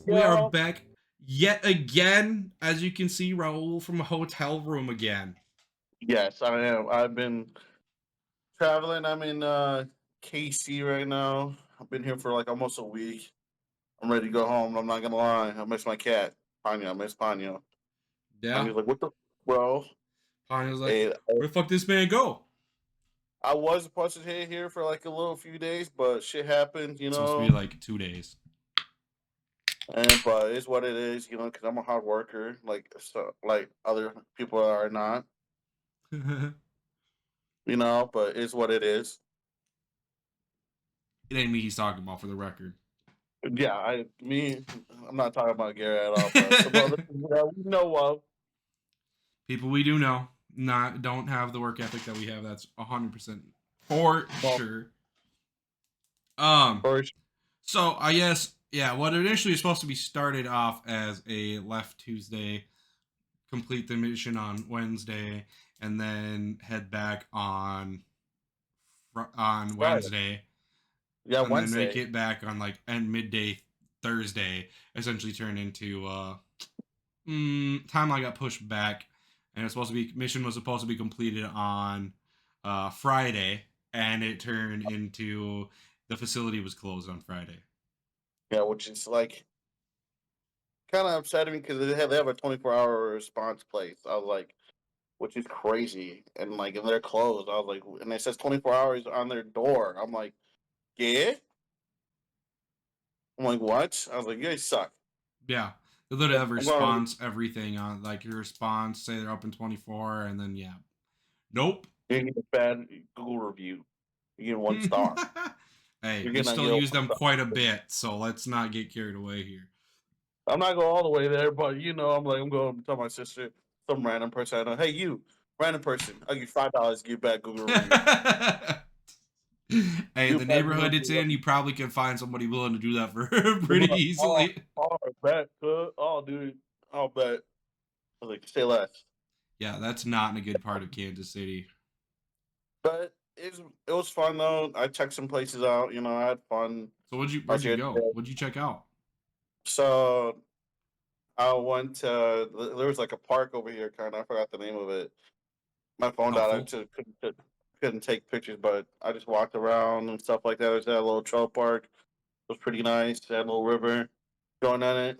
We are Yo. back yet again, as you can see, Raul from a hotel room again. Yes, I am. I've been traveling. I'm in KC right now. I've been here for like almost a week. I'm ready to go home. I'm not gonna lie. I miss my cat, Panya. I miss Panya. Yeah. Panya's like, what the bro? Panya was like, Hey, where the fuck this man go? I was supposed to stay here for like a little few days, but shit happened, It's supposed to be like 2 days. And but it's what it is, because I'm a hard worker, like other people are not, It But it's what it is. ain't me he's talking about, for the record. Yeah, I'm not talking about Gary at all, but some other people that we know of. People we do know don't have the work ethic that we have. That's 100% for Well, sure. Um, first, so I guess what initially was supposed to be started off as a left Tuesday, complete the mission on Wednesday, and then head back on Friday. Wednesday, Yeah, and then make Wednesday. it back on like end midday Thursday. Essentially turned into timeline got pushed back, and it's supposed to be mission was supposed to be completed on Friday, and it turned into the facility was closed on Friday. Yeah, which is like kind of upsetting because they have a 24-hour response place. I was like, which is crazy, and like, if they're closed, I was like, and it says 24 hours on their door. I'm like, yeah. I'm like, what? I was like, you guys suck. Yeah, they literally have a I'm going. response everything on like your response say they're open 24, and then nope. You're getting a bad Google review. You're getting 1 star. Hey, You're we getting still a use them 1 quite a star. bit, so let's not get carried away here. I'm not going all the way there, but I'm going to tell my sister, some random person I know, hey, you, random person, I'll give you $5 to give back Google review. Hey, Give the back Google neighborhood it's in, review. you probably can find somebody willing to do that for They'll be pretty like, easily. I bet, dude, I'll bet. I was like, say less. Yeah, that's not in a good part of Kansas City. But it was fun though. I checked some places out. I had fun. So I where'd was you here go? today. What'd you check out? So I went to there was like a park over here. Kind of, I forgot the name of it. My phone died. I Helpful. just couldn't take pictures, but I just walked around and stuff like that. There's that little trail park. It was pretty nice. That little river going on it.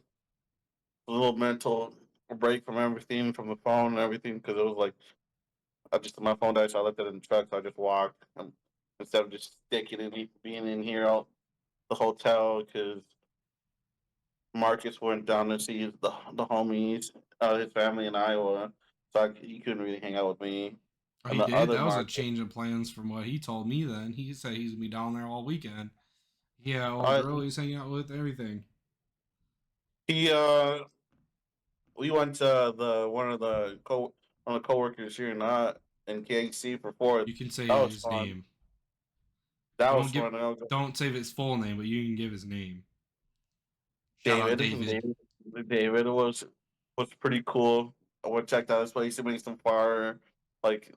A little mental break from everything, from the phone and everything, because it was like my phone died, so I left it in the truck. So I just walked instead of just sticking in being in here out the hotel because Marcus went down to see the homies, his family in Iowa, so he couldn't really hang out with me. Oh, And he the did? other That was a Marcus, change of plans from what he told me then. He said he's gonna be down there all weekend. Yeah, old uh, girl he's hanging out with, everything. he we went to the one of the coworkers here in KC for Fourth. You can say That was his fun. name. That was Don't give fun. don't say his full name, but you can give his name. Shout out David, David. David was pretty cool. I went checked out his place. He made some fire like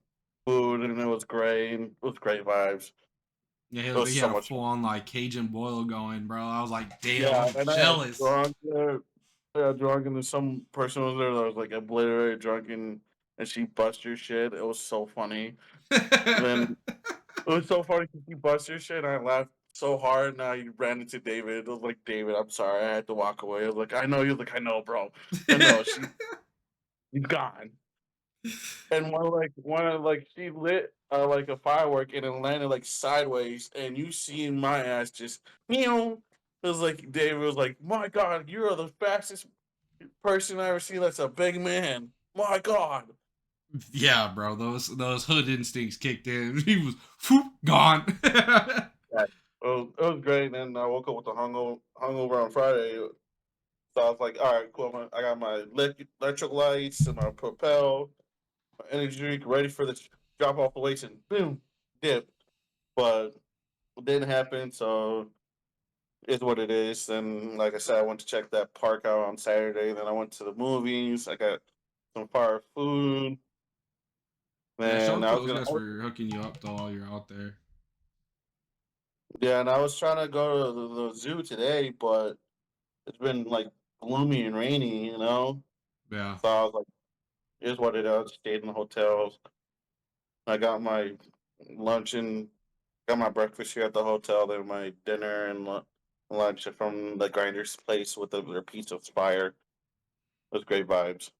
food, and it was great. And it was great vibes. It was He so had a much full fun. on like Cajun boil going, bro. I was like, damn, Yeah, I'm and I got jealous. drunk. I got drunk, and then some person was there that was like obliterated drunk, and she bust your shit. It was so funny. And then it was so funny because she bust your shit, and I laughed so hard. And I ran into David. I was like, David, I'm sorry, I had to walk away. I was like, I know. He was like, I know, bro. I know. She's gone. And she lit like a firework and it landed like sideways, and you seen my ass just meow. It was like David was like, "My God, you are the fastest person I ever seen. That's a big man. My God." Yeah, bro, those hood instincts kicked in. He was gone. Yeah. It was great. And then I woke up with the hungover on Friday. So I was like, all right, cool. I got my electrolytes and my Propel, my energy drink ready for the drop off the weights, and boom, dip. But it didn't happen, so it's what it is. And like I said, I went to check that park out on Saturday. Then I went to the movies. I got some fire food. Yeah, shout Then out I to was those gonna, guys for hooking you up though while you're out there. yeah, and I was trying to go to the zoo today, but it's been like gloomy and rainy, you know. Yeah. So I was like, "Here's what it is." Stayed in the hotel. I got my lunch and got my breakfast here at the hotel. Then my dinner and lunch from the grinder's place with their pizza fire. It was great vibes.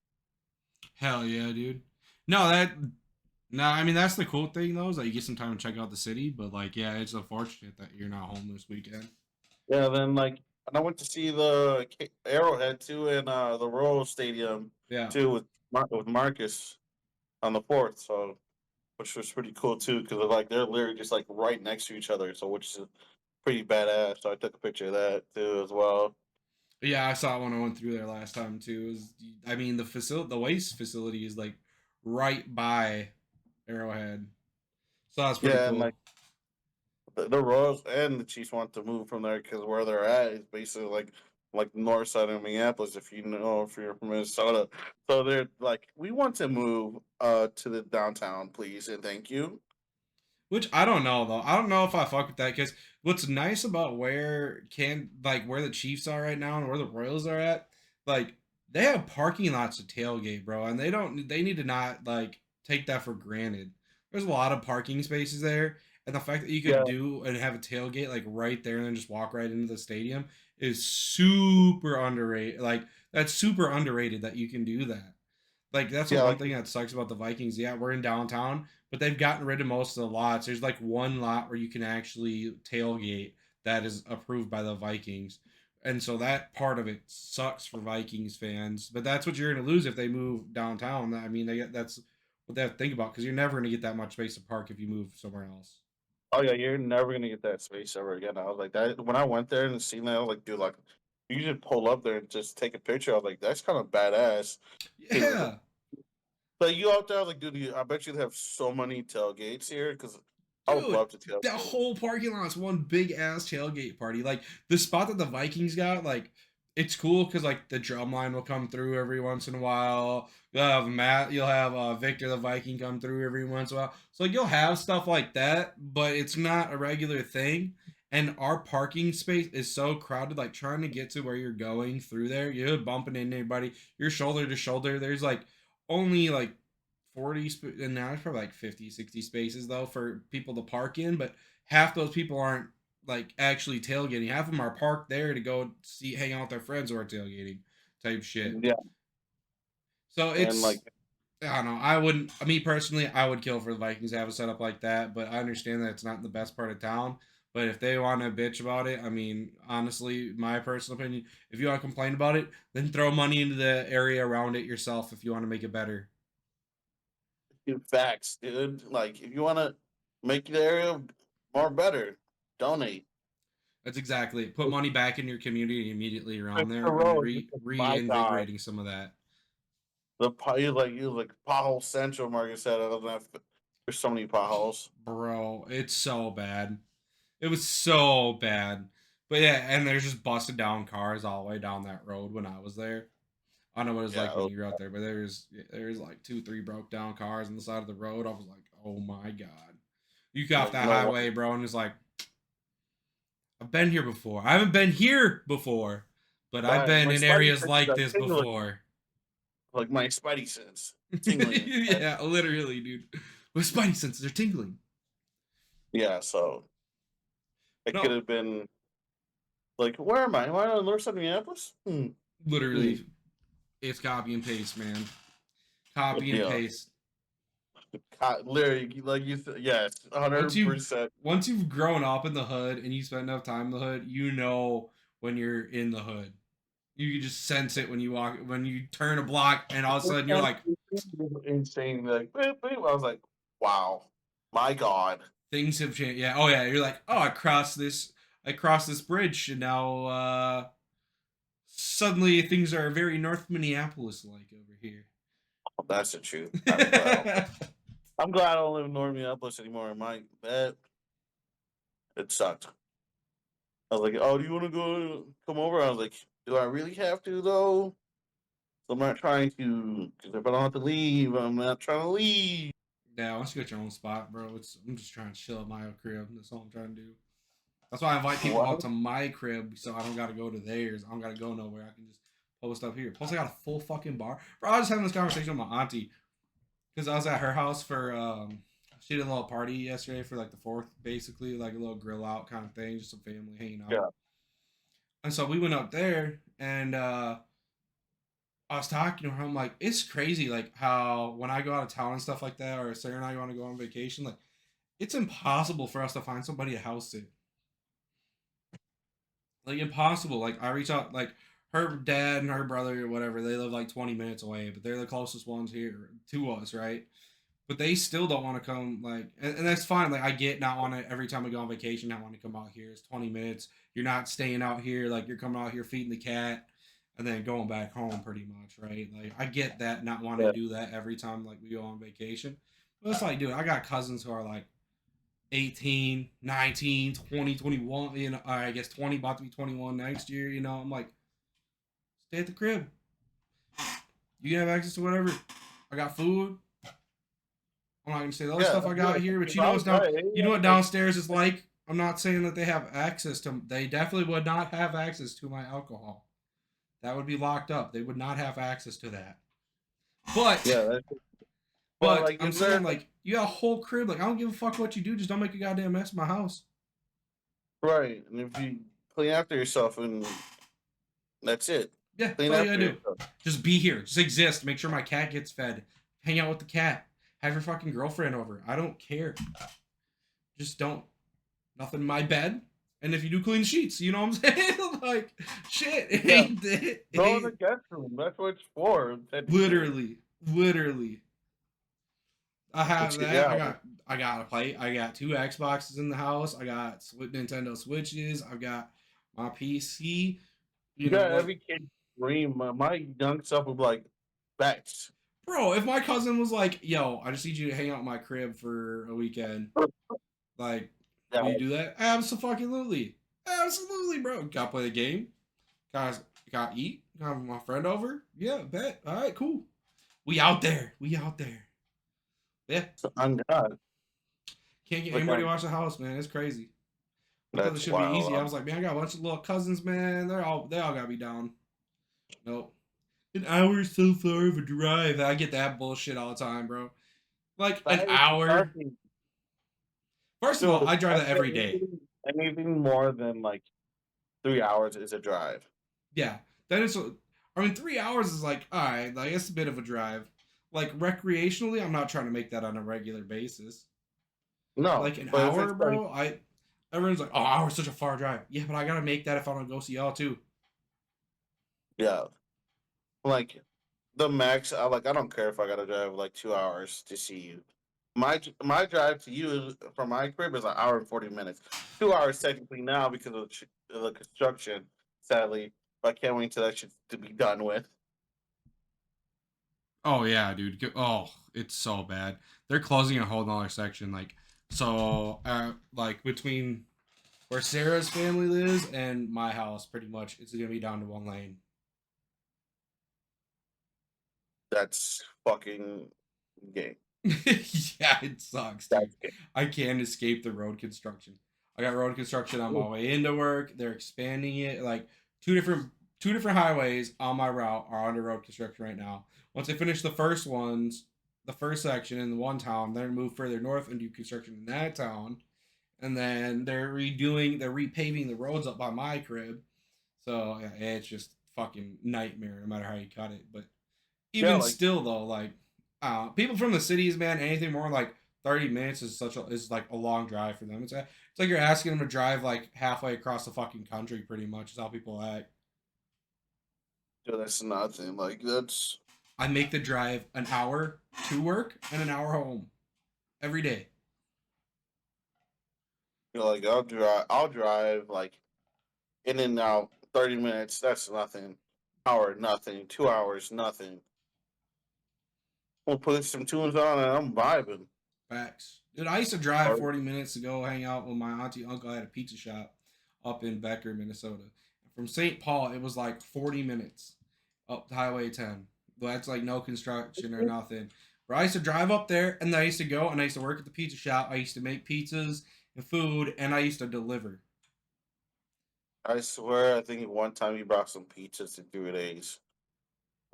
Hell yeah, dude. No, that no, I mean that's the cool thing though, is that you get some time to check out the city. But like, yeah, it's unfortunate that you're not home this weekend. Yeah, then and I went to see the Arrowhead too in the Royal Stadium Yeah. too with Marcus on the fourth. So which was pretty cool too because they're literally just like right next to each other. So which is pretty badass. So I took a picture of that too as well. Yeah, I saw it when I went through there last time too. It was, I mean, the waste facility is like right by Arrowhead, so that's pretty Yeah, and cool. the Royals and the Chiefs want to move from there because where they're at is basically like north side of Minneapolis. If you're from Minnesota, so they're like, we want to move to the downtown, please and thank you. Which I don't know though. I don't know if I fuck with that because what's nice about where the Chiefs are right now and where the Royals are at, like they have parking lots to tailgate, bro, and they need to not like take that for granted. There's a lot of parking spaces there, and the fact that you could Yeah, do and have a tailgate like right there and then just walk right into the stadium is super underrated. Like that's super underrated that you can do that. Like that's the yeah, one like thing that sucks about the Vikings. Yeah, we're in downtown, but they've gotten rid of most of the lots. There's like one lot where you can actually tailgate that is approved by the Vikings. And so that part of it sucks for Vikings fans. But that's what you're going to lose if they move downtown. I mean, that's what they have to think about because you're never going to get that much space to park if you move somewhere else. oh yeah, you're never gonna get that space ever again. I was like that when I went there and seen that. I was like, dude, like you just pull up there and just take a picture. I was like, that's kind of badass. 'Cause, Yeah. like you out there, I was like, dude, I bet you they have so many tailgates here because I would Dude, love to that tailgate. whole parking lot is one big ass tailgate party. Like the spot that the Vikings got, like it's cool because like the drum line will come through every once in a while. You'll have Victor the Viking come through every once in a while. So like you'll have stuff like that, but it's not a regular thing. And our parking space is so crowded, like trying to get to where you're going through there, you're bumping into anybody. You're shoulder to shoulder. There's like only like 40 and now it's probably like 50, 60 spaces though for people to park in, but half those people aren't like actually tailgating. Half of them are parked there to go see hang out with their friends who are tailgating type shit. Yeah, So and it's I don't know. I wouldn't. Me personally, I would kill for the Vikings to have a setup like that. But I understand that it's not in the best part of town. But if they want to bitch about it, I mean, honestly, my personal opinion, if you want to complain about it, then throw money into the area around it yourself if you want to make it better. dude, facts, dude. Like if you want to make the area more better, donate. That's exactly it. Put money back in your community immediately around there Christopher and Rose, my God, reinvigorating some of that. you like pothole central. Marcus said, I don't know if there's so many potholes. Bro, it's so bad. It was so bad. But yeah, and there's just busted down cars all the way down that road when I was there. I don't know what it was like when Yeah, you were out there, but there's like two, three broke down cars on the side of the road. I was like, oh my god. You get off like that no one. highway, bro, and it's like, I've been here before. I haven't been here before, but I've been My in spidey areas senses like are this tingling. before. Like my spidey sense tingling. Yeah, literally, dude. My spidey senses are tingling. Yeah, so it could No, have been like, where am I? Am I on the north side of Minneapolis? Hmm. literally, it's copy and paste, man. Copy and Yeah, paste. literally, like yes, Once hundred you percent. once you've grown up in the hood and you spend enough time in the hood, you know when you're in the hood. You can just sense it when you turn a block, and all of a sudden you're like, Insane. Like, boop, boop. I was like, wow, my God. things have changed. Yeah, oh yeah, you're like, oh, I crossed this bridge, and now suddenly things are very North Minneapolis like over here. That's the truth. I'm glad. I'm glad I don't live in North Minneapolis anymore. My that it sucked. I was like, oh, do you want to come over? I was like, do I really have to though? I'm not trying to, because if I don't have to leave, I'm not trying to leave. Yeah, once you get your own spot, bro, I'm just trying to chill at my crib. That's all I'm trying to do. That's why I invite people What? out to my crib, so I don't got to go to theirs. I don't got to go nowhere. I can just host up here. Plus, I got a full fucking bar. Bro, I was having this conversation with my auntie because I was at her house for she did a little party yesterday for like the fourth, basically like a little grill out kind of thing, just some family hanging out. Yeah, And so we went up there, and I was talking to her. I'm like, it's crazy, like how when I go out of town and stuff like that, or Sarah and I want to go on vacation, like it's impossible for us to find somebody to house it. Like impossible. Like I reach out, like her dad and her brother or whatever, they live like 20 minutes away, but they're the closest ones here to us, right? But they still don't want to come, like, and that's fine. Like I get not want to every time we go on vacation, not want to come out here. It's 20 minutes. You're not staying out here, like you're coming out here feeding the cat and then going back home, pretty much, right? Like I get that not wanting yeah, to do that every time like we go on vacation. But it's like, dude, I got cousins who are like 18, 19, 20, 21. You know, I guess 20, about to be 21 next year. You know, I'm like, stay at the crib. You can have access to whatever. I got food. I'm not gonna say the other yeah. stuff I Yeah. got here, but If you know I what's was down. that age, You know what like, downstairs is like. I'm not saying that they have access to. They definitely would not have access to my alcohol. That would be locked up. They would not have access to that. But, yeah. But but like, I'm is there saying like you got a whole crib. Like I don't give a fuck what you do. Just don't make a goddamn mess in my house. right? And if you clean after yourself, and that's it, Yeah, that's clean all you after gotta do. yourself. Just be here. Just exist. Make sure my cat gets fed. Hang out with the cat. Have your fucking girlfriend over. I don't care. Just don't. Nothing in my bed. And if you do clean the sheets, you know what I'm saying? Like, shit, it Yeah, ain't it. It go in the ain't guest room. That's what it's for, technically. literally, literally. I But have that. yeah, I got a plate. I got two Xboxes in the house. I got Nintendo Switches. I've got my PC. You know, yeah. like, Every kid dream. My young self would be like, "Bets." bro, if my cousin was like, yo, I just need you to hang out in my crib for a weekend, like, Yeah, will you do that? Absolutely. Absolutely, bro. Gotta play the game. Guys, gotta eat. Gotta have my friend over. Yeah, bet. All right, cool. We out there. We out there. Yeah. so on God, Can't get like anybody to watch the house, man. It's crazy. I thought this that's should be wild. easy. I was like, man, I got a bunch of little cousins, man. They all gotta be down. Nope. An hour is so far of a drive. I get that bullshit all the time, bro. Like an That is hour. fucking First of all, dude. I drive I that say every day. anything more than like 3 hours is a drive. Yeah. Then it's. I mean, 3 hours is like, all right, like it's a bit of a drive. Like recreationally, I'm not trying to make that on a regular basis. No, Like an but if hour, it's like bro. Everyone's like, oh, hour's such a far drive. Yeah, but I gotta make that if I want to go see y'all too. yeah, like the max, I don't care if I gotta drive like 2 hours to see you. My drive to you from my crib is an hour and 40 minutes. 2 hours technically now because of the construction. Sadly, but I can't wait until that shit to be done with. Oh yeah, dude. Oh, it's so bad. They're closing a whole nother section. Like between where Sarah's family lives and my house, pretty much, it's gonna be down to one lane. That's fucking gay. Yeah, it sucks, dude. That's gay. I can't escape the road construction. I got road construction on my way into work. They're expanding it. Like two different highways on my route are under road construction right now. Once they finish the first section in the one town, they're gonna move further north and do construction in that town. And then they're repaving the roads up by my crib. So yeah, it's just fucking nightmare no matter how you cut it. But Yeah, even like still though, like people from the cities, man, anything more than like 30 minutes is like a long drive for them. It's like you're asking them to drive like halfway across the fucking country, pretty much. Is how people act. dude, that's nothing. Like that's I make the drive an hour to work and an hour home every day. like I'll drive like in and out 30 minutes. That's nothing. Hour, nothing. 2 hours, nothing. We'll put some tunes on and I'm vibing. Facts. Dude, I used to drive Or 40 minutes to go hang out with my auntie uncle. I had a pizza shop up in Becker, Minnesota. From St. Paul, it was like 40 minutes up Highway 10. That's like no construction or nothing. But I used to drive up there, and then I used to go and I used to work at the pizza shop. I used to make pizzas and food, and I used to deliver. I swear, I think one time you brought some pizzas to 3 days.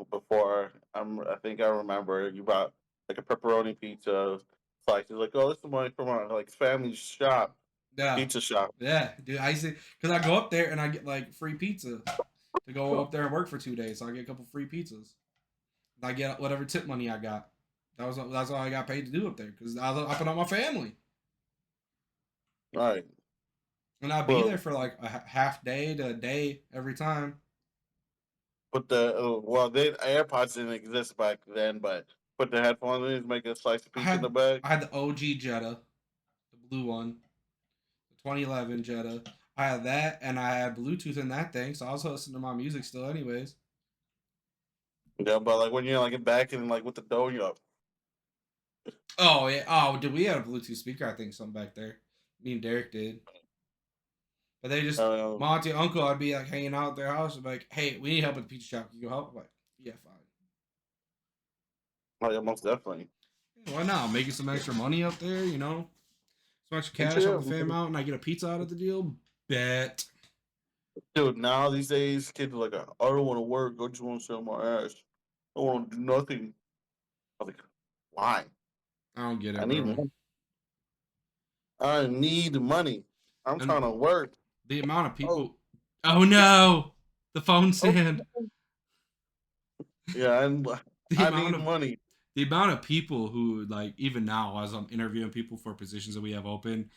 before. I think I remember you bought like a pepperoni pizza slice. Like, oh, this is money from our like family shop, Yeah, pizza shop. yeah, dude. I used to because I go up there and I get like free pizza to go up there and work for 2 days. So I get a couple free pizzas. And I get whatever tip money I got. That's all I got paid to do up there because I put on my family. Right. And I'd be there Well, for like a half day to a day every time. put the well, they AirPods didn't exist back then, but put the headphones in, make a slice of I pizza in the had bag. I had the OG Jetta, the blue one, the 2011 Jetta. I had that, and I had Bluetooth in that thing, so I was listening to my music still, anyways. Yeah, but like when you're like back and like with the dough, you up. Oh yeah. Oh, did we had a Bluetooth speaker? I think something back there. Me and Derek did, but they just Uh, my auntie and uncle. I'd be like hanging out at their house. And be like, hey, we need help at the pizza shop. Can you go help? I'm like, yeah, fine. oh yeah, most definitely. Yeah, why not? Making some extra money up there, some extra And cash, help shit, the fam out, and I get a pizza out of the deal. Bet. dude. Now these days, kids are like, I don't want to work. I just want to sell my ass. I don't want to do nothing. I was like, why? I don't get I it, need bro. money. I need money. I'm And trying to work. the amount of Oh, people. Oh no, the phone oh, stand. yeah, and The I amount need of money. the amount of people who like even now as I'm interviewing people for positions that we have open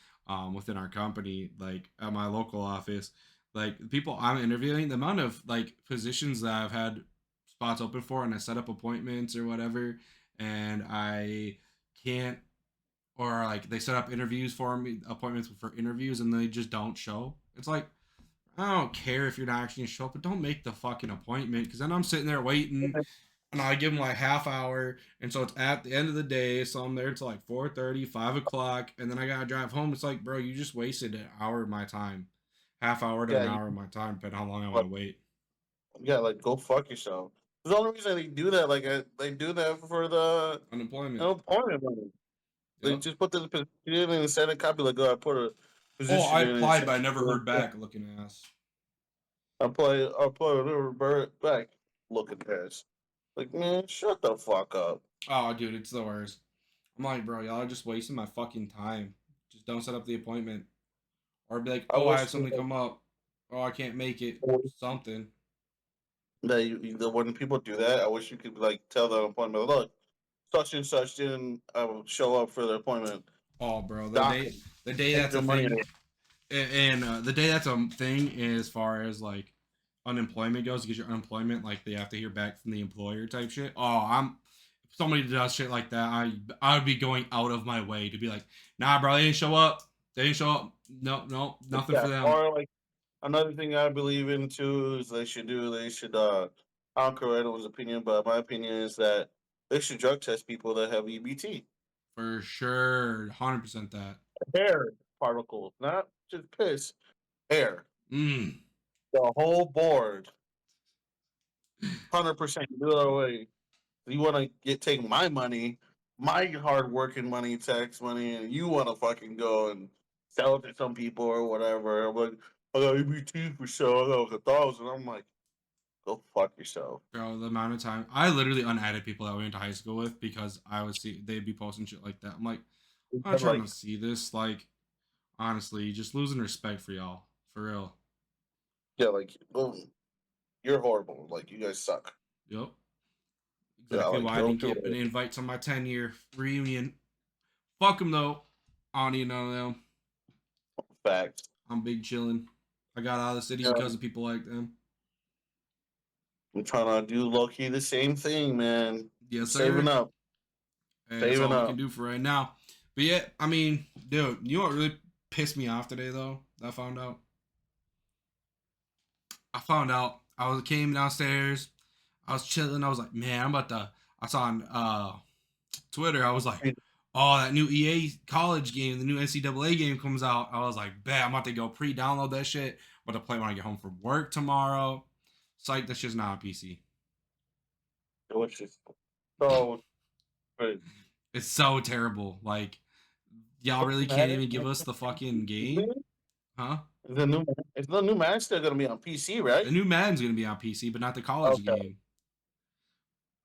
within our company, like at my local office, like the people I'm interviewing, the amount of like positions that I've had spots open for, and I set up appointments or whatever, and I can't, or like they set up interviews for me, appointments for interviews, and they just don't show. It's like I don't care if you're not actually gonna show up, but don't make the fucking appointment because then I'm sitting there waiting and I give them like half hour, and so it's at the end of the day, so I'm there until like 4:30, 5 o'clock, and then I gotta drive home. It's like, bro, you just wasted an hour of my time, half hour to Yeah, an hour of my time, depending how long I want like, to wait. yeah, like go fuck yourself. The only reason they do that, like they do that for the Unemployment. unemployment money. They Yep. just put the position in and send a copy. Like, oh, I put a Oh, position I in and applied, send but I never heard back. Looking ass. I play a little bird back looking ass. Like, man, shut the fuck up. Oh, dude, it's the worst. I'm like, bro, y'all are just wasting my fucking time. Just don't set up the appointment, or be like, I oh, I wish had something come up. Oh, I can't make it. Something. that when people do that, I wish you could like tell the appointment, look, such and such didn't show up for the appointment. Oh, bro, Doc, the day take that's a your money. thing, and the day that's a thing as far as like unemployment goes, because your unemployment, like they have to hear back from the employer type shit. Oh, if somebody does shit like that, I would be going out of my way to be like, nah, bro, they didn't show up. They didn't show up. No, no, nothing Yeah. for them. Or like another thing I believe in too is they should I don't care anyone's opinion, but my opinion is that they should drug test people that have EBT. For sure, 100% that. Hair particles, not just piss, hair. Mm. The whole board. 100% do it that way. You want to get take my money, my hard working money, tax money, and you want to fucking go and sell it to some people or whatever. I'm like, I got EBT for sale. I got like 1,000. I'm like, go fuck yourself. Bro, the amount of time I literally unadded people that we went to high school with because I would see they'd be posting shit like that. I'm like, I'm not I'm trying to like, see this. Like, honestly, just losing respect for y'all. For real. yeah, like, oh, you're horrible. Like, you guys suck. Yep. Yeah, Exactly like, why I don't didn't do get an it. invite to my 10-year reunion. Fuck them though. I don't need none of them. Facts. I'm big chillin'. I got out of the city Yeah, because of people like them. I'm trying to do low key the same thing, man. I'm Yes, saving sir. up, Hey, that's saving all we can up. do for right now. But yeah, I mean, dude, you know what really pissed me off today though? That I found out came downstairs. I was chilling. I was like, man, I'm about to. I saw on Twitter. I was like, oh, that new EA college game, the new NCAA game comes out. I was like, bet I'm about to go pre-download that shit. I'm about to play when I get home from work tomorrow. Psych, that shit's not on PC. Which is so good. It's so terrible. Like, y'all What's really can't Madden? even give us the fucking game, huh? The new is the new Madden still gonna be on PC, right? The new Madden's gonna be on PC, but not the college Okay. game.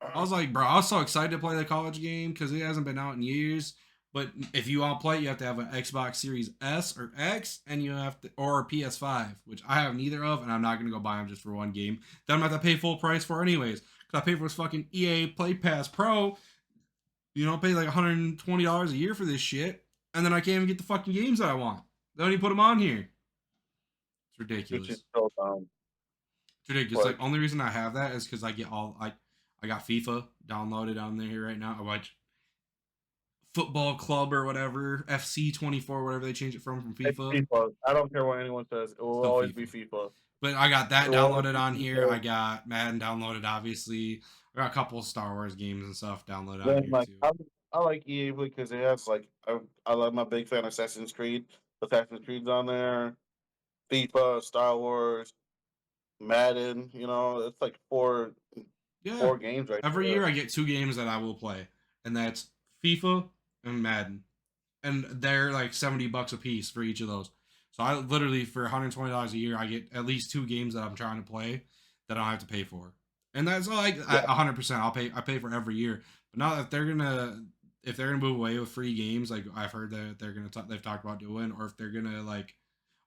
I was like, bro, I was so excited to play the college game because it hasn't been out in years. But if you want to play, you have to have an Xbox Series S or X, and you have to, or a PS5, which I have neither of, and I'm not gonna go buy them just for one game that I'm gonna have to pay full price for anyways. Cause I pay for this fucking EA Play Pass Pro. You don't pay like $120 a year for this shit, and then I can't even get the fucking games that I want. They don't even put them on here. It's which is ridiculous. so It's ridiculous. Like like only reason I have that is because I get all I got FIFA downloaded on there right now. I watch Football Club or whatever, FC 24, whatever they change it from it's FIFA. FIFA. I don't care what anyone says. It will Still always be FIFA. FIFA. But I got It that will always downloaded be on here. FIFA. I got Madden downloaded, obviously. I got a couple of Star Wars games and stuff downloaded on Then here like too. I like EA because it has like I love my big fan of Assassin's Creed. Assassin's Creed's on there. FIFA, Star Wars, Madden. You know, it's like Yeah. four games right Every there. year I get two games that I will play, and that's FIFA and Madden. And they're like $70 a piece for each of those. So I literally for $120 a year I get at least two games that I'm trying to play that I don't have to pay for, and that's like Yeah, 100%. I pay for every year. But now if they're gonna move away with free games, like I've heard that they've talked about doing, or if they're gonna like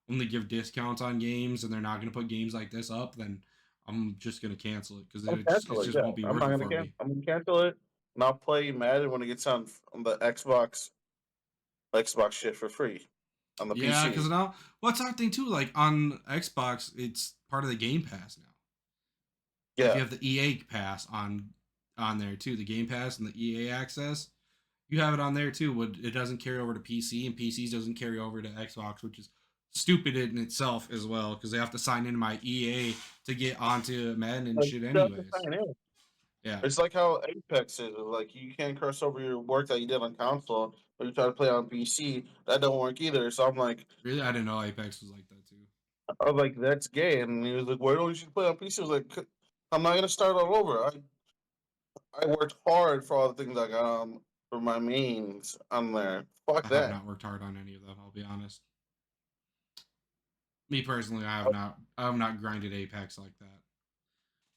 only give discounts on games and they're not gonna put games like this up, then I'm just gonna cancel it because I'm it cancel it. just Yeah, won't be I'm worth not it gonna for cancel. me. I'm gonna cancel it, and I'll play Madden when it gets on the Xbox shit for free on the Yeah, PC. because now what's our thing too? Like on Xbox, it's part of the Game Pass now. Like you Yeah, have the EA Pass on there too, the Game Pass and the EA Access. You have it on there too. But it doesn't carry over to PC, and PCs doesn't carry over to Xbox, which is stupid in itself as well because they have to sign in my EA to get onto Madden and like shit, you have to anyways. sign in. Yeah, It's like how Apex is. Like you can't cross over your work that you did on console, but you try to play on PC. That don't work either. So I'm like, really, I didn't know Apex was like that too. that's gay. And he was like, why don't you play on PC? I was like, I'm not gonna start all over. I worked hard for all the things I got for my mains on there. Fuck I have that. not worked hard on any of them. I'll be honest. Me personally, I have not. I have not grinded Apex like that.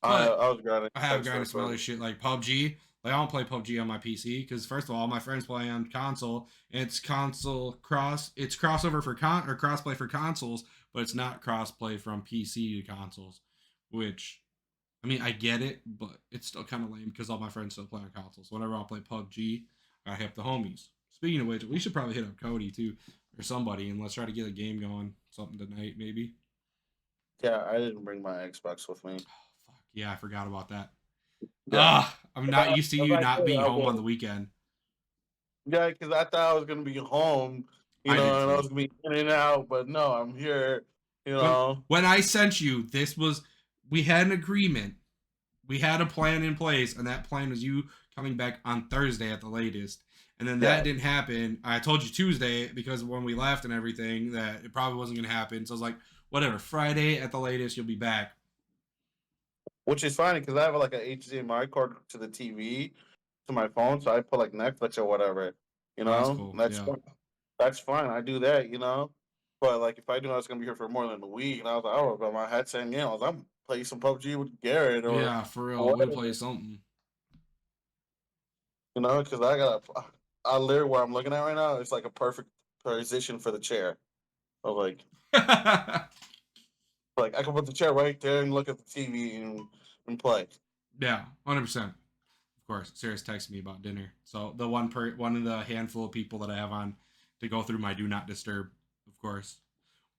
But I was grinding I have Apex gotten for some other shit like PUBG. Like I don't play PUBG on my PC because first of all, my friends play on console. And it's console cross. It's crossover for or crossplay for consoles, but it's not crossplay from PC to consoles. Which I mean, I get it, but it's still kind of lame because all my friends still play on consoles. So whenever I play PUBG, I hit the homies. Speaking of which, we should probably hit up Cody too or somebody and let's try to get a game going. Something tonight, maybe. Yeah, I didn't bring my Xbox with me. Oh, fuck yeah, I forgot about that. Yeah. I'm not used to If you I not did, being I home on would. the weekend. Yeah, because I thought I was gonna be home, I did and I too. was gonna be in and out, but no, I'm here, you When know. when I sent you, we had an agreement. We had a plan in place, and that plan was you coming back on Thursday at the latest. And then that Yeah, didn't happen. I told you Tuesday because when we left and everything that it probably wasn't going to happen. So I was like, whatever, Friday at the latest, you'll be back. which is funny because I have like a HDMI cord to the TV to my phone, so I put like Netflix or whatever. You Oh, that's know, cool. Yeah. that's fine. I do that, But like, if I knew I was gonna be here for more than a week, and I was like, oh, but my headset in, I was like, I'm play some PUBG with Garrett Yeah, for or real. We'll whatever, play something. Because I literally where I'm looking at right now, it's like a perfect position for the chair. I was like I can put the chair right there and look at the TV and play. Yeah, 100%. Of course, Sarah's texting me about dinner. So the one of the handful of people that I have on to go through my do not disturb, of course.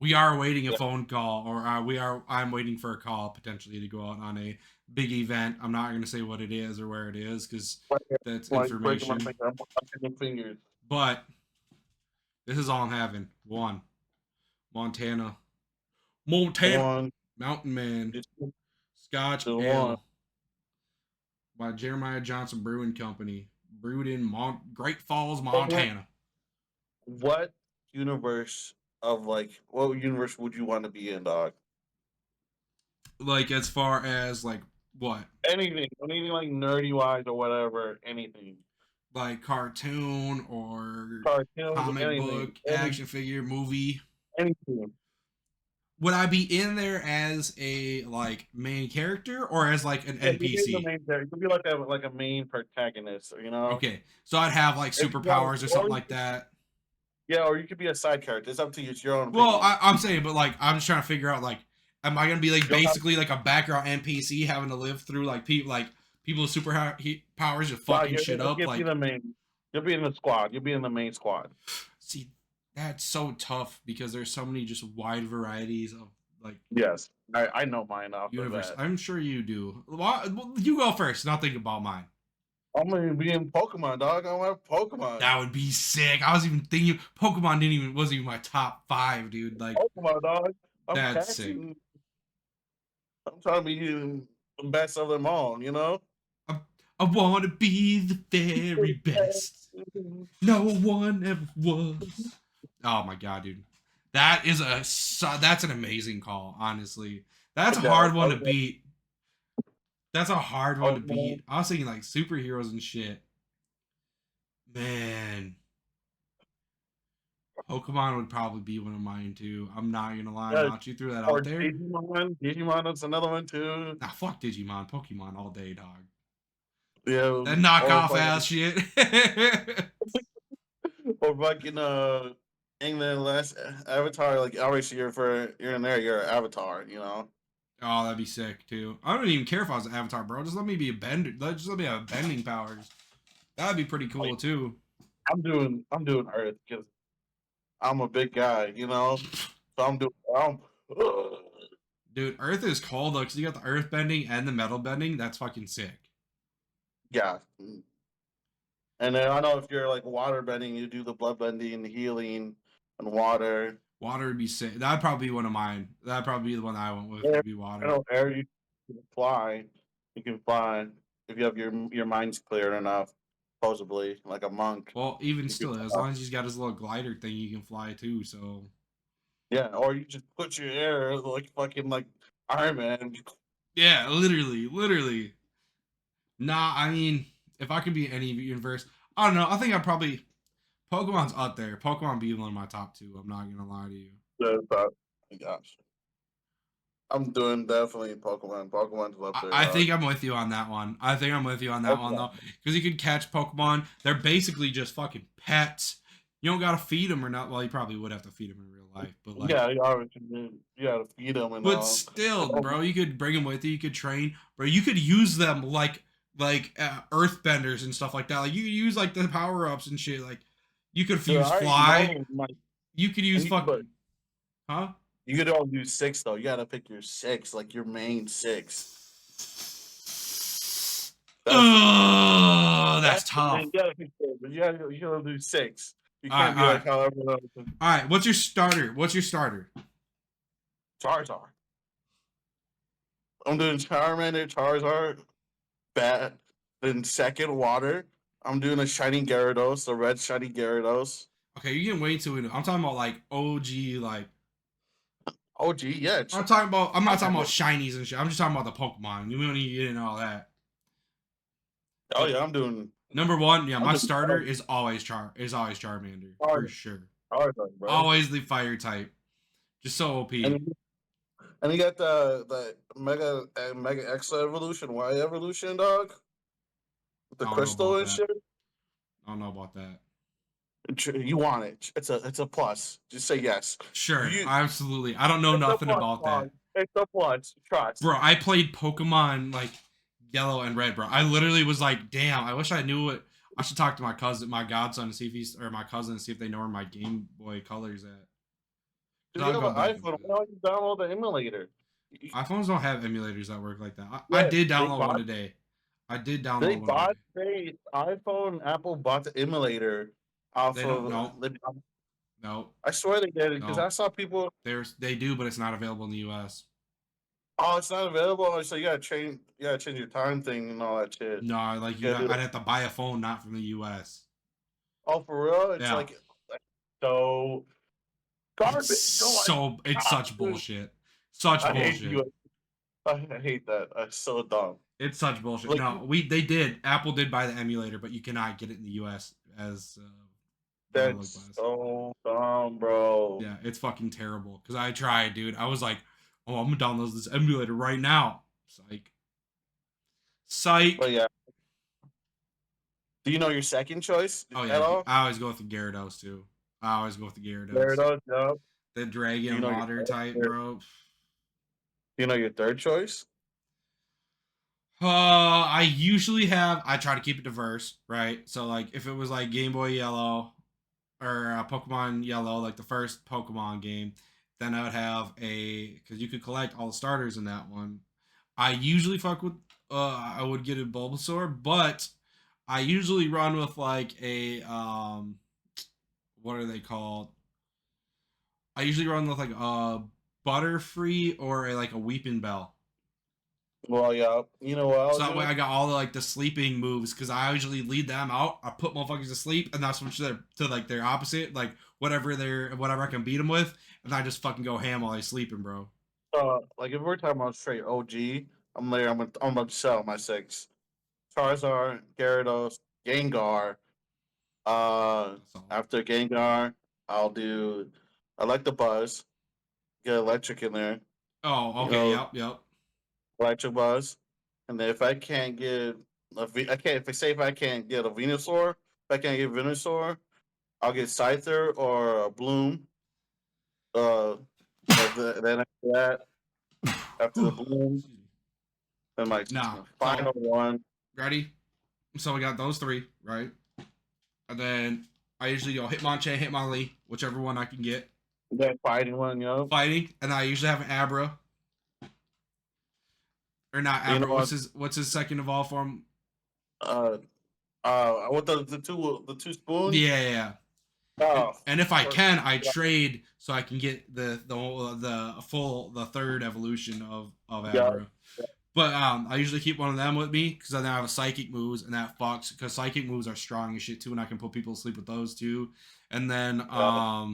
We are waiting a Yeah, phone call, or I'm waiting for a call potentially to go out on a big event. I'm not going to say what it is or where it is because that's like breaking my information. finger, I'm breaking my fingers. But this is all I'm having. One, Montana, Montana, One, Mountain Man, just Scotch the one. Ale by Jeremiah Johnson Brewing Company, brewed in Great Falls, Montana. What universe what universe would you want to be in, dog? Like as far as like what, Anything like nerdy wise or whatever, anything. like cartoon or Cartoons, comic anything, book, action figure, movie. anything. would I be in there as a like main character or as like an Yeah, you'll be the NPC? main character. You'll be like a main protagonist, you know? Okay, so I'd have like If you want, superpowers or or something like that. yeah, or you could be a side character. It's up to you. It's your own Well, opinion. I'm saying, but like I'm just trying to figure out like, am I gonna be like You'll have basically like a background NPC having to live through people with powers just no, fucking shit up? you'll be Like, the main. You'll be in the squad. You'll be in the main squad. see, that's so tough because there's so many just wide varieties of like Yes, I know mine off of universe. that. I'm sure you do. Well, you go first, and I'll think about mine. I'm gonna be in Pokemon, dog. I'm have Pokemon. That would be sick. I was even thinking Pokemon didn't even wasn't even my top five, dude. Like Pokemon, dog. I'm that's sick. catching. I'm trying to be the best of them all. You know. I, I want to be the very best. No one ever was. Oh my god, dude. That's an amazing call, honestly. That's a hard one to Okay. beat. That's a hard one to Pokemon. beat. I was thinking like superheroes and shit. Man, Pokemon would probably be one of mine too. I'm not gonna lie, Yeah, now that you threw that or out there. Digimon. Digimon is another one too. Nah, fuck Digimon, Pokemon all day, dog. Yeah, That or knockoff ass fucking shit. or fucking England last Avatar. Like obviously you're in there. You're an Avatar. You know. Oh, that'd be sick too. I don't even care if I was an avatar, bro. Just let me be a bender. Just let me have bending powers. That'd be pretty Like cool too. I'm doing Earth because I'm a big guy. You know. So I'm doing. Dude, Earth is cool though, because you got the earth bending and the metal bending. That's fucking sick. Yeah. And then I know if you're like water bending, you do the blood bending, the healing, and water. Water would be sick. That'd probably be one of mine. That'd probably be the one I went with. Air, Would be I water. know air you can fly. You can fly if you have your mind's clear enough. Supposedly, like a monk. Well, even You can still, as fly. long as he's got his little glider thing, you can fly too. So Yeah, or you just put your air like fucking like Iron Man. yeah, literally, literally. Nah, I mean, if I could be in any universe, I don't know. I think I'd probably Pokemon's up there. Pokemon be one of my top two. I'm not gonna lie to you. Oh my gosh, I'm doing definitely Pokemon. Pokemon's up there, I dog. think I'm with you on that one. I think I'm with you on that one Pokemon. though, because you could catch Pokemon. They're basically just fucking pets. You don't gotta feed them or not. Well, you probably would have to feed them in real life, but like, Yeah, you obviously you gotta feed them and but all. still, bro, you could bring them with you. You could train, bro. You could use them like earthbenders and stuff like that. Like you could use like the power ups and shit. Like you could Dude, use I already fly. know my You could use and you, but fucking huh? you could all do six though. You gotta pick your six, like your main six. That's Oh, that's that's the tough. thing. You gotta pick six, but you gotta do six. You All right, can't be all like right, how everyone else. all right. What's your starter? What's your starter? Charizard. I'm doing Charmander, Charizard, Bat. Then second water. I'm doing a shiny Gyarados, the red shiny Gyarados. Okay, you're getting way too into. I'm talking about like OG, like Oh gee, yeah. I'm talking about. I'm not talking about Charmander. shinies and shit. I'm just talking about the Pokemon. You don't need to get into all that. Oh But yeah, I'm doing. number one, yeah, I'm my doing starter is always Charmander for Charizard, sure. Charizard, bro. Always the fire type. Just so OP. And and you got the Mega X evolution, Y evolution, dog, with the I don't know crystal about and that. shit. I don't know about that. You want it? It's a plus. Just say yes. Sure, You, absolutely. I don't know it's a nothing plus, about dog. that, It's a plus. Trust. bro. I played Pokemon like Yellow and Red, bro. I literally was like, damn. I wish I knew what. I should talk to my cousin, my godson, to see if he's or my cousin, to see if they know where my Game Boy Color's at. If Cause you I'll have go an back and iPhone, do why that. don't you download the emulator? iPhones don't have emulators that work like that. I Yeah, did they download one bought today. I did they download one bought today. they iPhone Apple bought the emulator off They don't. of. No, no, I swear they did it because I no. saw people. They do, but it's not available in the U.S. Oh, it's not available. So you gotta change your time thing and all that shit. No, like You gotta do I'd have to buy a phone not from the U.S. Oh, for real? It's Yeah, like so garbage. Oh my it's god, such dude. bullshit. Such I hate bullshit. you. I hate that. That's so dumb. It's such bullshit. Like No, they did. Apple did buy the emulator, but you cannot get it in the U.S. as I don't like That's blast. so dumb, bro. Yeah, it's fucking terrible. Cause I tried, dude. I was like, oh, I'm gonna download this emulator right now. Psych. But Psych. yeah, do you know your second choice Oh at yeah, all? I always go with the Gyarados too. I always go with the Gyarados. Gyarados, yep. The Do you dragon know water type, do bro. you know your third choice? I usually have. I try to keep it diverse, right? So like, if it was like Game Boy Yellow or Pokemon Yellow, like the first Pokemon game, then I would have a because you could collect all the starters in that one. I usually fuck with. I would get a Bulbasaur, but I usually run with like a what are they called? I usually run with like a Butterfree or like a Weeping Bell. Well, yeah. You know what I'll So that way do? I got all the like the sleeping moves because I usually lead them out. I put motherfuckers to sleep and I switch to like their opposite, like whatever I can beat them with, and I just fucking go ham while they're sleeping, bro. Like if we're talking about straight OG, I'm there. I'm about to sell my six: Charizard, Gyarados, Gengar. That's all. After Gengar, I'll do. I like the Buzz. Get electric in there. Oh, You okay, know, yep. electric Buzz. And then if I can't get I can't. If I can't get a Venusaur, if I can't get Venusaur, I'll get Scyther or a Bloom. Uh, then after that, after the Bloom, Excuse me. then my Nah. So final one. ready? So we got those three, right? And then I usually go Hitmonchan, Hitmonlee, whichever one I can get. That fighting one, yo. Fighting, and I usually have an Abra or not You know Abra. what? What's his second evolve form? Uh, with the two spoons. Yeah, yeah, yeah. And, Oh, and if I or- can, I trade so I can get the third evolution of yeah, Abra. But I usually keep one of them with me because then I have a psychic moves and that fucks because psychic moves are strong as shit too, and I can put people to sleep with those too. And then yeah.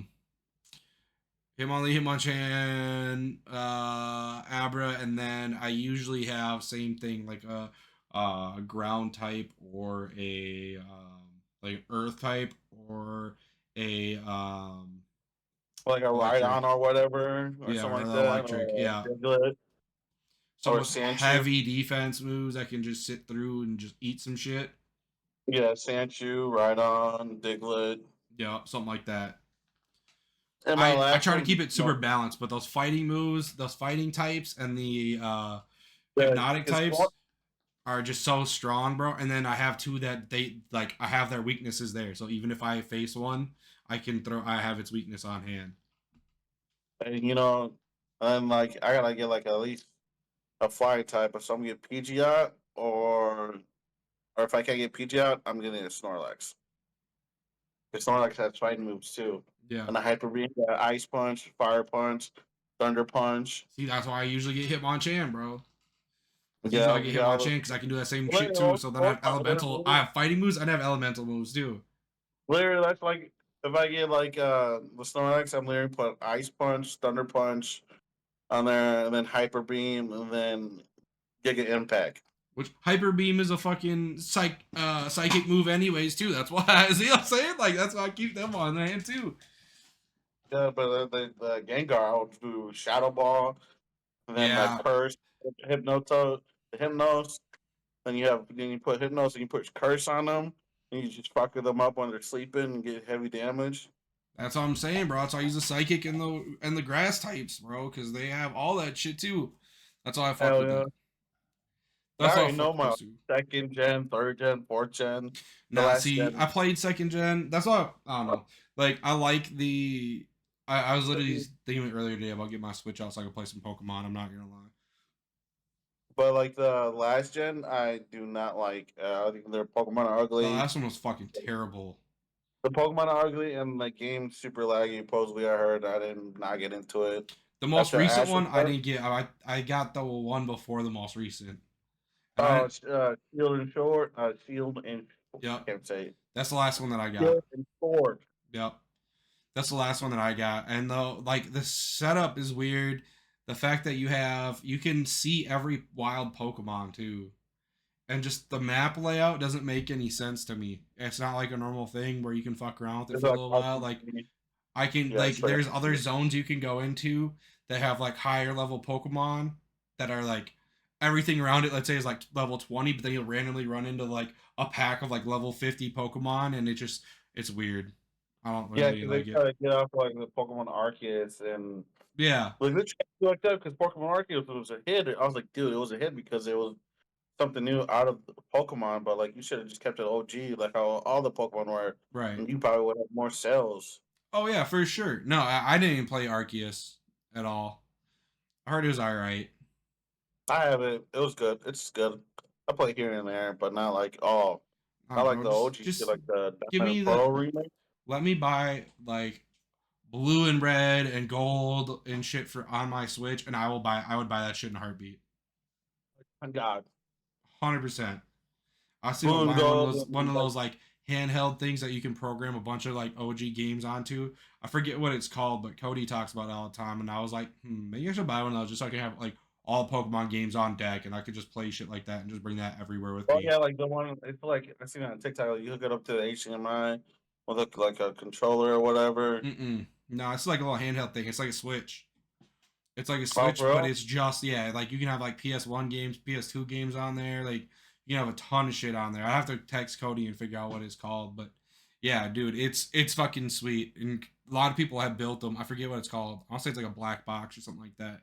Hitmonlee, Hitmonchan, Abra, and then I usually have same thing like a ground type or a like earth type or a Like a ride on electric. or whatever, or Yeah, something or like the that, electric. or Yeah. Diglett, Some or with Sandshrew. heavy defense moves I can just sit through and just eat some shit. Yeah, Sandshrew, ride on, Diglett. Yeah, something like that. And my I last try to one, keep it super balanced, but those fighting moves, those fighting types, and the the hypnotic it's types are just so strong, bro. And then I have two that they like I have their weaknesses there. So even if I face one, I have its weakness on hand. and and like I gotta get like at least a flying type, or some get Pidgeot, or if I can't get Pidgeot, I'm getting a Snorlax. Because Snorlax has fighting moves too, Yeah. and the Hyper Beam, Ice Punch, Fire Punch, Thunder Punch. See, that's why I usually get Hitmonchan, bro. That's usually why I Yeah, get you got all Hitmonchan because I can do that same the shit too. So then I have elemental. I literally, have fighting moves and I have elemental moves too. literally, that's like if I get like the Snorlax, I'm literally put Ice Punch, Thunder Punch on there, and then Hyper Beam, and then Giga Impact. Which hyper beam is a fucking psychic move anyways too. That's why I see what I'm saying. Like that's why I keep them on hand too. Yeah, but the Gengar, I'll do Shadow Ball, and then the Yeah, Curse, the Hypnos. Then you put Hypnos, and you put Curse on them, and you just fucking them up when they're sleeping and get heavy damage. that's what I'm saying, bro. That's why I use the psychic and the grass types, bro, because they have all that shit too. That's why I fuck Hell with yeah! it. I That's why I already fuck know with my those two. second gen, third gen, fourth gen, the Now, last see, gen. I played second gen. That's why I don't know. Like, I like the. I was literally thinking earlier today about getting my Switch out so I could play some Pokemon. I'm not gonna lie. But like the last gen, I do not like. I think their Pokemon are The ugly. last one was fucking terrible. The Pokemon are ugly, and the game super laggy. Supposedly, I heard. I did not get into it. The most After recent Ash one I Returned, didn't get. I got the one before the most recent, and oh, I it's Shield and Short, Shield and yep, can't say it. that's the last one that I Shield got. and Sword. Yep, that's the last one that I got. And though like the setup is weird, the fact that you can see every wild Pokemon too, and just the map layout doesn't make any sense to me. It's not like a normal thing where you can fuck around with it It's for a like little while. Like RPG. I can Yeah, like it's like there's other zones you can go into that have like higher level Pokemon that are like everything around it, let's say, is like level 20, but then you'll randomly run into like a pack of like level 50 Pokemon, and it's weird. I don't yeah, really because they like it. try to get off like the Pokemon Arceus and Yeah, like they tried to do like that because Pokemon Arceus was a hit. I was like, dude, it was a hit because it was something new out of Pokemon, but like you should have just kept it OG, like how all the Pokemon were, right. and you probably would have more sales. Oh yeah, for sure. No, I didn't even play Arceus at all. I heard it was alright. I have it. It was good. It's good. I play here and there, but not like oh, not like Bro, the just OG shit, just like the give Diamond me and the Pearl remake. let me buy like blue and red and gold and shit for on my Switch, and I would buy that shit in a heartbeat. My God, 100%. I was thinking Blue about and buying Gold, one and of like those like handheld things that you can program a bunch of like OG games onto. I forget what it's called, but Cody talks about it all the time, and I was like, maybe I should buy one of those just so I can have like all Pokemon games on deck, and I could just play shit like that and just bring that everywhere with oh me. yeah, like the one. It's like I seen it on TikTok. Like, you hook it up to the HDMI with like a controller or whatever. No, it's like a little handheld thing. It's like a Switch. It's like a Oh, Switch, but bro. it's just yeah, like you can have like PS1 games, PS2 games on there. Like you can have a ton of shit on there. I have to text Cody and figure out what it's called, but yeah, dude, it's fucking sweet. And a lot of people have built them. I forget what it's called. I'll say it's like a black box or something like that.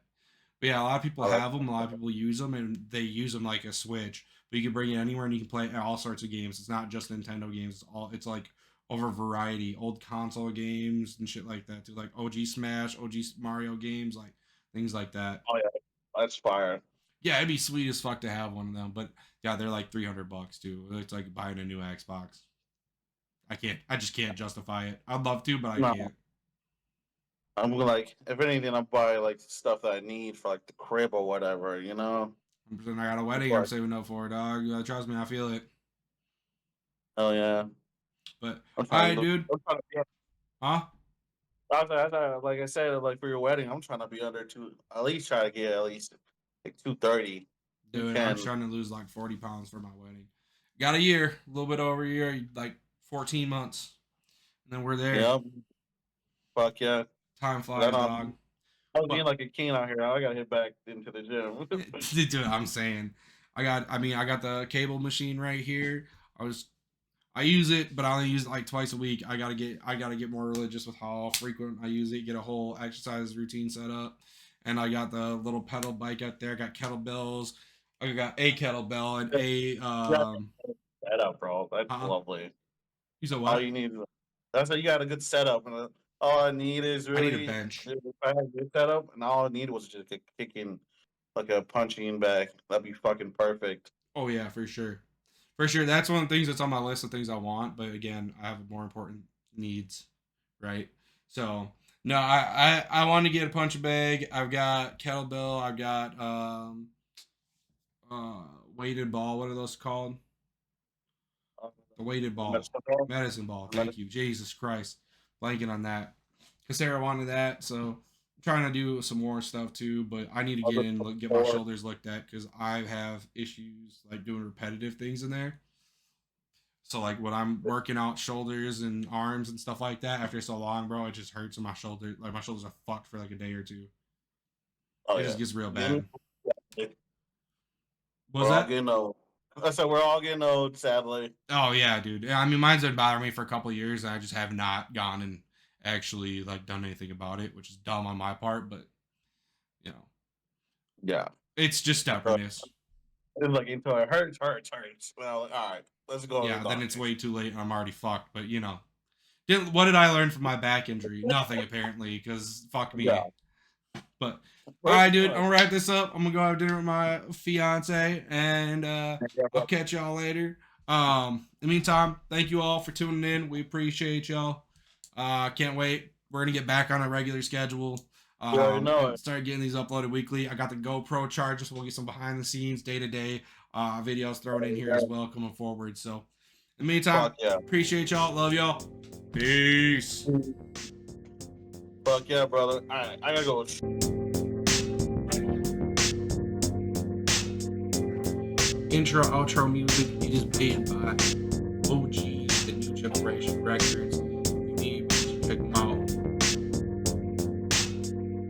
But yeah, a lot of people I like. have them. A lot of people use them, and they use them like a Switch. But you can bring it anywhere, and you can play all sorts of games. It's not just Nintendo games. It's like over variety, old console games and shit like that too, like OG Smash, OG Mario games, like things like that. Oh yeah, that's fire. Yeah, it'd be sweet as fuck to have one of them, but yeah, they're like $300 too. It's like buying a new Xbox. I just can't justify it. I'd love to, but I No, can't. I'm like, if anything, I buy like stuff that I need for like the crib or whatever, you know. I got a wedding I'm But saving up for, dog. Trust me, I feel it. hell yeah, But I'm all trying right, to. dude. I'm trying to be, Huh? like I said, like for your wedding, I'm trying to be under two. At least try to get at least like 230. You Dude, I'm can. trying to lose like 40 pounds for my wedding. Got a year, a little bit over a year, like 14 months. And then we're there. Yep. Fuck yeah. Time Then flies, dog. I was being But like a king out here. I gotta hit back into the gym. dude, I'm saying, I got the cable machine right here. I use it, but I only use it like twice a week. I gotta get more religious with how frequent I use it. Get a whole exercise routine set up, and I got the little pedal bike out there. I got kettlebells. I got a kettlebell and a Yeah, setup, bro. That's huh? lovely. You said All what? you need is that's how you got a good setup, and all I need is I need a really bench. if I had a good setup, and all I needed was just a kicking, like a punching bag. That'd be fucking perfect. Oh yeah, for sure, for sure. That's one of the things that's on my list of things I want. But again, I have more important needs, right? So no, I want to get a punch bag. I've got kettlebell. I've got uh weighted ball. What are those called? Uh, The weighted ball, Medicine ball, medicine ball. Thank medicine. you, Jesus Christ, blanking on that. Cause Sarah wanted that, so I'm trying to do some more stuff too. But I need to get in, get my Or shoulders looked at because I have issues like doing repetitive things in there. So like when I'm working out shoulders and arms and stuff like that after so long, bro, it just hurts in my shoulder. Like my shoulders are fucked for like a day or two. oh It yeah, just gets real you need- bad. yeah, What was we're all that? getting old. I said we're all getting old, sadly. Oh yeah, dude. Yeah, I mean, mine's been bothering me for a couple of years, and I just have not gone and actually like done anything about it, which is dumb on my part. But you know, Yeah, it's just so stubbornness. it's like until it hurts. Well, all right, let's go to the Yeah, then it's doctor. way too late, and I'm already fucked. But what did I learn from my back injury? Nothing apparently, because fuck Yeah, me. But all right, pretty dude, I'm much. gonna wrap this up. I'm gonna go have dinner with my fiance, and I'll catch y'all later. In the meantime, thank you all for tuning in. We appreciate y'all. Can't wait. We're gonna get back on a regular schedule. You already know And it. start getting these uploaded weekly. I got the GoPro charger, so we'll get some behind the scenes, day to day videos thrown in here as well coming forward. So, in the meantime, Fuck yeah. appreciate y'all. Love y'all. Peace. Fuck yeah, brother. All right, I gotta go. intro outro music is made by OGs, the new generation records.